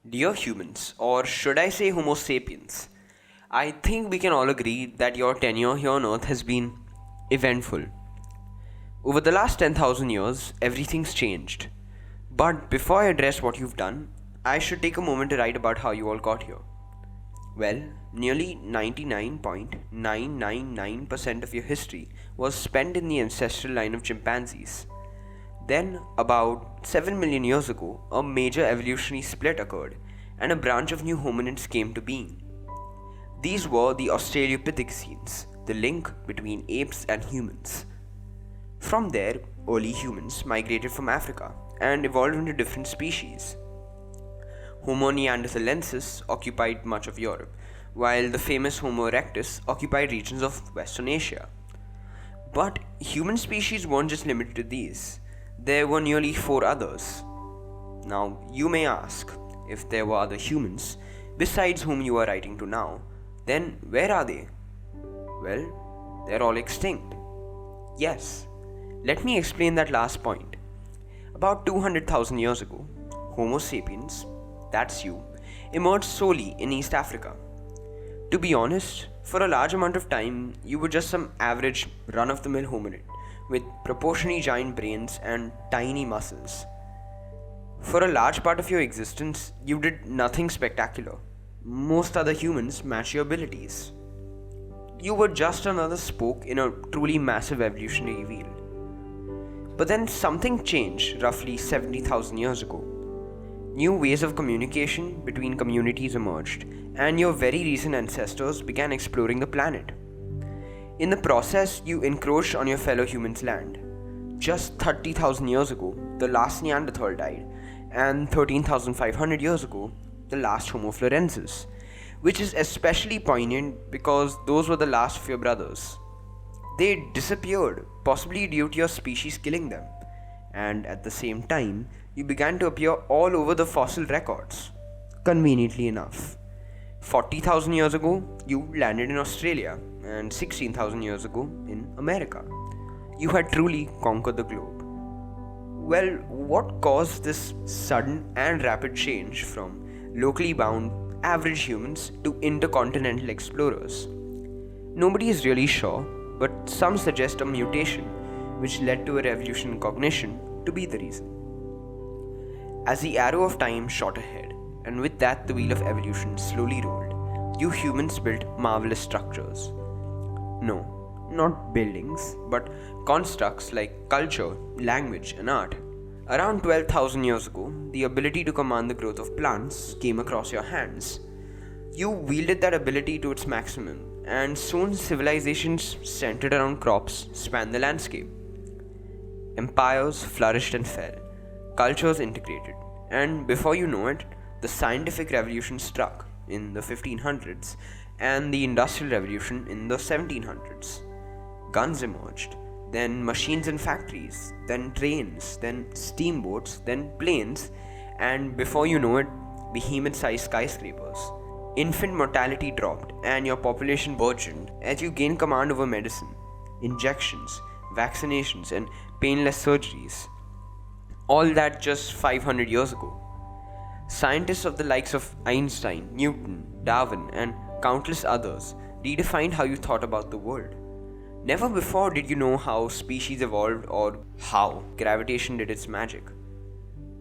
Dear humans, or should I say Homo sapiens, I think we can all agree that your tenure here on Earth has been eventful. Over the last 10,000 years, everything's changed. But before I address what you've done, I should take a moment to write about how you all got here. Well, nearly 99.999% of your history was spent in the ancestral line of chimpanzees. Then, about 7 million years ago, a major evolutionary split occurred and a branch of new hominids came to being. These were the Australopithecines, the link between apes and humans. From there, early humans migrated from Africa and evolved into different species. Homo neanderthalensis occupied much of Europe, while the famous Homo erectus occupied regions of Western Asia. But human species weren't just limited to these. There were nearly four others. Now, you may ask, if there were other humans, besides whom you are writing to now, then where are they? Well, they're all extinct. Yes, let me explain that last point. About 200,000 years ago, Homo sapiens, that's you, emerged solely in East Africa. To be honest, for a large amount of time, you were just some average run-of-the-mill hominid with proportionally giant brains and tiny muscles. For a large part of your existence, you did nothing spectacular. Most other humans match your abilities. You were just another spoke in a truly massive evolutionary wheel. But then something changed roughly 70,000 years ago. New ways of communication between communities emerged, and your very recent ancestors began exploring the planet. In the process, you encroached on your fellow humans' land. Just 30,000 years ago, the last Neanderthal died, and 13,500 years ago, the last Homo florensis, which is especially poignant because those were the last of your brothers. They disappeared, possibly due to your species killing them, and at the same time, you began to appear all over the fossil records. Conveniently enough. 40,000 years ago, you landed in Australia, and 16,000 years ago in America. You had truly conquered the globe. Well, what caused this sudden and rapid change from locally bound average humans to intercontinental explorers? Nobody is really sure, but some suggest a mutation which led to a revolution in cognition to be the reason. As the arrow of time shot ahead, and with that the wheel of evolution slowly rolled, you humans built marvelous structures. No, not buildings, but constructs like culture, language, and art. Around 12,000 years ago, the ability to command the growth of plants came across your hands. You wielded that ability to its maximum, and soon civilizations centered around crops spanned the landscape. Empires flourished and fell, cultures integrated, and before you know it, the scientific revolution struck in the 1500s and the industrial revolution in the 1700s. Guns emerged, then machines in factories, then trains, then steamboats, then planes, and before you know it, behemoth-sized skyscrapers. Infant mortality dropped and your population burgeoned as you gained command over medicine, injections, vaccinations, and painless surgeries. All that just 500 years ago. Scientists of the likes of Einstein, Newton, Darwin, and countless others redefined how you thought about the world. Never before did you know how species evolved or how gravitation did its magic.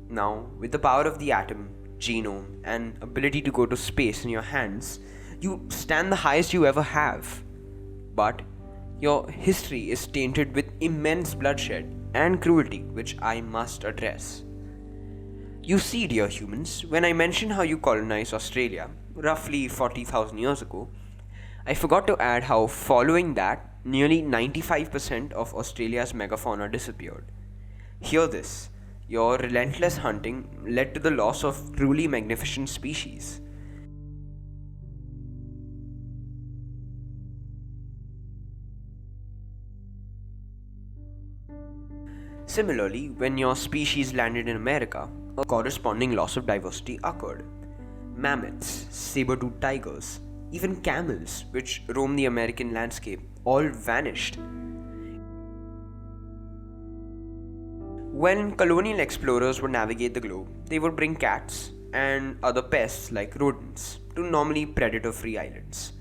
Now, with the power of the atom, genome, and ability to go to space in your hands, you stand the highest you ever have. But your history is tainted with immense bloodshed and cruelty, which I must address. You see, dear humans, when I mentioned how you colonized Australia, roughly 40,000 years ago, I forgot to add how following that, nearly 95% of Australia's megafauna disappeared. Hear this, your relentless hunting led to the loss of truly magnificent species. Similarly, when your species landed in America, a corresponding loss of diversity occurred. Mammoths, saber-toothed tigers, even camels, which roam the American landscape, all vanished. When colonial explorers would navigate the globe, they would bring cats and other pests like rodents to normally predator-free islands.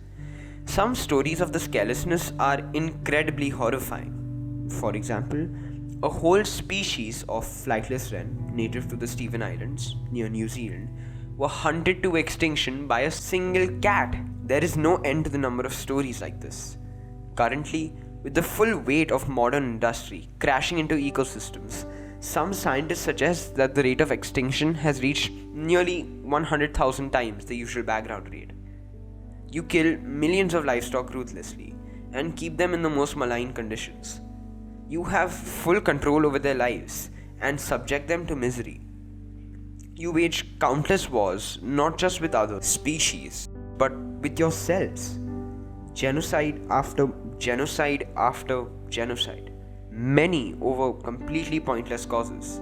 Some stories of this carelessness are incredibly horrifying. For example, a whole species of flightless wren native to the Stephen Islands near New Zealand were hunted to extinction by a single cat. There is no end to the number of stories like this. Currently, with the full weight of modern industry crashing into ecosystems, some scientists suggest that the rate of extinction has reached nearly 100,000 times the usual background rate. You kill millions of livestock ruthlessly and keep them in the most malign conditions. You have full control over their lives and subject them to misery. You wage countless wars not just with other species but with yourselves. Genocide after genocide after genocide, many over completely pointless causes.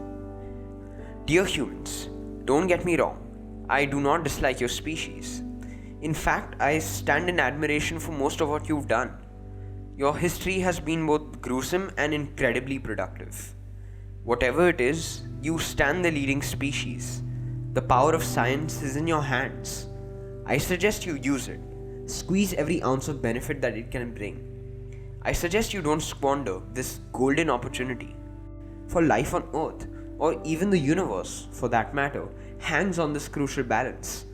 Dear humans, don't get me wrong, I do not dislike your species. In fact, I stand in admiration for most of what you've done. Your history has been both gruesome and incredibly productive. Whatever it is, you stand the leading species. The power of science is in your hands. I suggest you use it. Squeeze every ounce of benefit that it can bring. I suggest you don't squander this golden opportunity. For life on Earth, or even the universe for that matter, hangs on this crucial balance.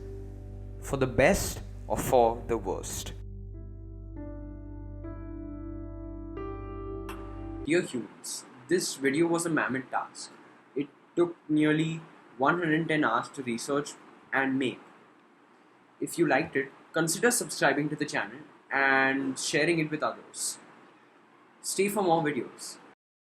For the best or for the worst. Dear humans, this video was a mammoth task. It took nearly 110 hours to research and make. If you liked it, consider subscribing to the channel and sharing it with others. Stay for more videos.